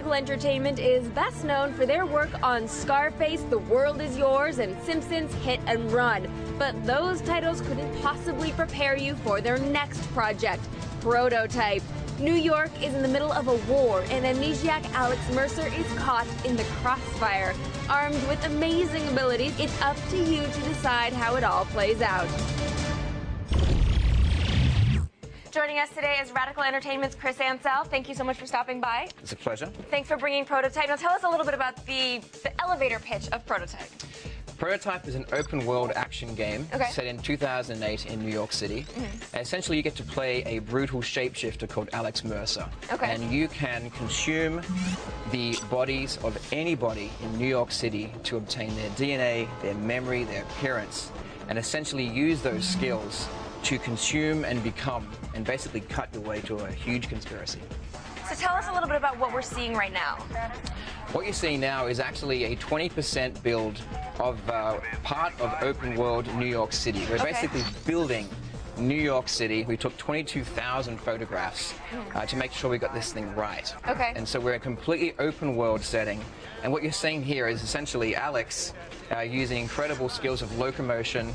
Radical Entertainment is best known for their work on Scarface, The World Is Yours, and Simpsons Hit and Run. But those titles couldn't possibly prepare you for their next project, Prototype. New York is in the middle of a war, and amnesiac Alex Mercer is caught in the crossfire. Armed with amazing abilities, it's up to you to decide how it all plays out. Joining us today is Radical Entertainment's Chris Ansel. Thank you so much for stopping by. It's a pleasure. Thanks for bringing Prototype. Now tell us a little bit about the elevator pitch of Prototype. Prototype is an open-world action game set in 2008 in New York City. And essentially, you get to play a brutal shapeshifter called Alex Mercer. And you can consume the bodies of anybody in New York City to obtain their DNA, their memory, their appearance, and essentially use those skills to consume and become, and basically cut your way to a huge conspiracy. So tell us a little bit about what we're seeing right now. What you're seeing now is actually a 20% build of part of open world New York City. We're basically building New York City. We took 22,000 photographs to make sure we got this thing right. And so we're a completely open world setting. And what you're seeing here is essentially Alex using incredible skills of locomotion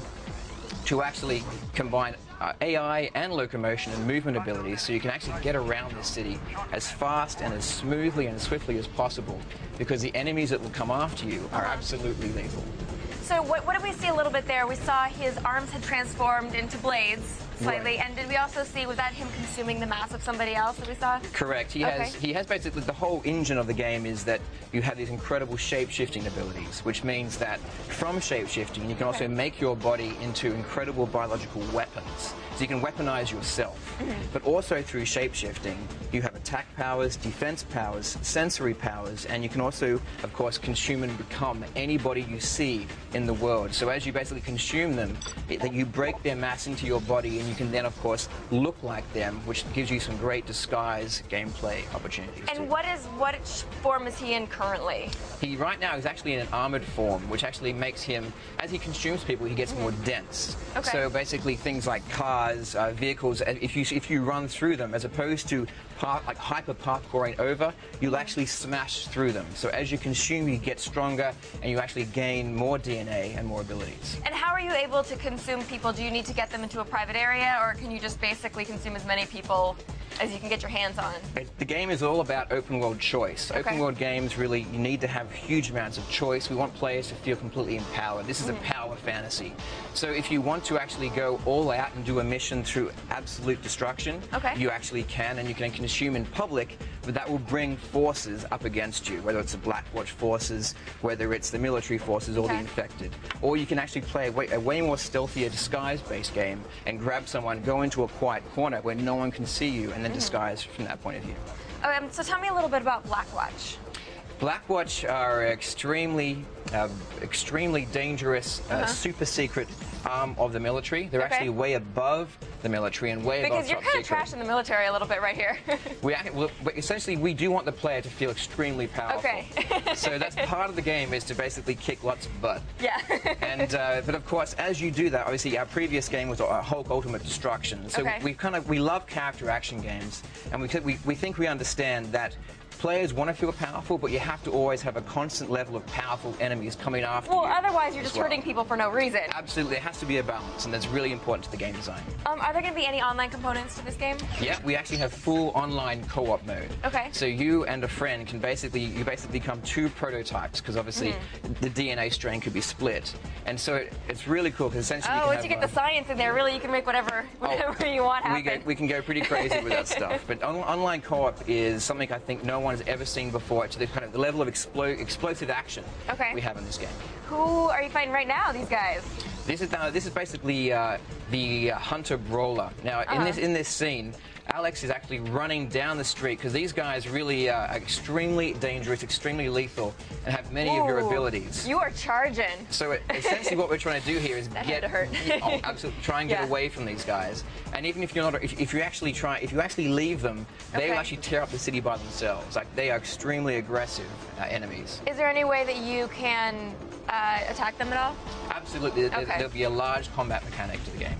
to actually combine AI and locomotion and movement abilities, so you can actually get around the city as fast and as smoothly and swiftly as possible, because the enemies that will come after you are absolutely lethal. So what did we see a little bit there? We saw his arms had transformed into blades slightly, and did we also see, was that him consuming the mass of somebody else that we saw? Correct. He has basically, the whole engine of the game is that you have these incredible shape-shifting abilities, which means that from shape-shifting you can also make your body into incredible biological weapons. So you can weaponize yourself. But also through shape-shifting, you have attack powers, defense powers, sensory powers, and you can also, of course, consume and become anybody you see in the world. So as you basically consume them, you break their mass into your body, and you can then, of course, look like them, which gives you some great disguise gameplay opportunities. And what form is he in currently? He right now is actually in an armored form, which actually makes him, as he consumes people, he gets more dense. So basically things like cars, vehicles, if you run through them, as opposed to like hyper parkouring over, you'll actually smash through them. So as you consume, you get stronger, and you actually gain more DNA and more abilities. And how are you able to consume people? Do you need to get them into a private area, or can you just basically consume as many people as you can get your hands on? The game is all about open world choice. Open world games, really, you need to have huge amounts of choice. We want players to feel completely empowered. This is a power fantasy. So if you want to actually go all out and do a mission through absolute destruction, you actually can, and you can consume in public, but that will bring forces up against you, whether it's the Black Watch forces, whether it's the military forces or the infected. Or you can actually play a way more stealthier disguise-based game and grab someone, go into a quiet corner where no one can see you, and then disguise from that point of view. So tell me a little bit about Black Watch. Black Watch are extremely dangerous, super secret arm of the military. They're actually way above the military and way above top secret. Because you're kind of trashing the military a little bit right here. Essentially, we do want the player to feel extremely powerful. So that's part of the game, is to basically kick lots of butt. And but of course, as you do that, obviously our previous game was Hulk Ultimate Destruction. So we love character action games, and we think we understand that players want to feel powerful, but you have to always have a constant level of powerful enemies coming after you. Well, otherwise you're just hurting people for no reason. Absolutely, there has to be a balance, and that's really important to the game design. Are there going to be any online components to this game? Yeah, we actually have full online co-op mode. So you and a friend can basically become two prototypes, because obviously the DNA strain could be split, and so it's really cool because essentially once you get the science in there, really you can make whatever you want happen. We can go pretty crazy with that stuff. But online co-op is something I think no one has ever seen before, to the kind of the level of explosive action we have in this game. Who are you fighting right now, these guys? This is basically the Hunter Brawler. Now, in this scene, Alex is actually running down the street, because these guys really are extremely dangerous, extremely lethal, and have many of your abilities. You are charging. So essentially what we're trying to do here is absolutely try and get away from these guys. And even if you're not, if you actually leave them, they will actually tear up the city by themselves. Like, they are extremely aggressive enemies. Is there any way that you can attack them at all? Absolutely. There'll be a large combat mechanic to the game.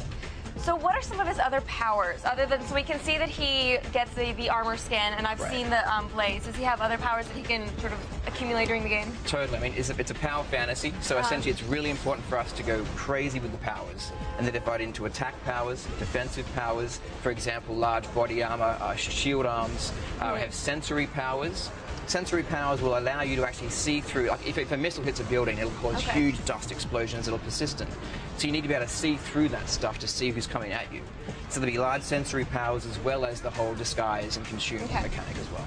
So what are some of his other powers, other than, so we can see that he gets the armor skin, and I've seen the blaze. Does he have other powers that he can sort of accumulate during the game? Totally. I mean, it's a power fantasy, so essentially it's really important for us to go crazy with the powers, and they're divided into attack powers, defensive powers, for example, large body armor, shield arms. We have sensory powers. Sensory powers will allow you to actually see through, like if a missile hits a building, it'll cause huge dust explosions that'll persistent. So you need to be able to see through that stuff to see who's coming at you. So there'll be large sensory powers as well as the whole disguise and consume mechanic as well.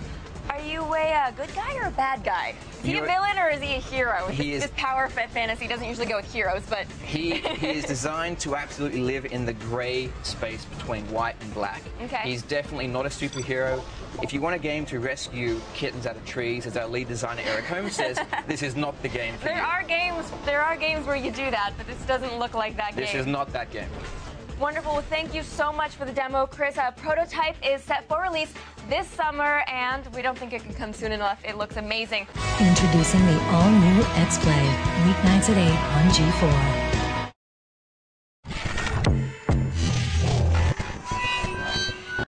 Are you a good guy or a bad guy? Is he a villain or is he a hero? This power fantasy doesn't usually go with heroes, but... He is designed to absolutely live in the grey space between white and black. He's definitely not a superhero. If you want a game to rescue kittens out of trees, as our lead designer Eric Holmes says, this is not the game for you. There are games where you do that, but this doesn't look like that game. This is not that game. Wonderful. Well, thank you so much for the demo, Chris. Prototype is set for release this summer, and we don't think it can come soon enough. It looks amazing. Introducing the all-new X-Play, weeknights at 8 on G4.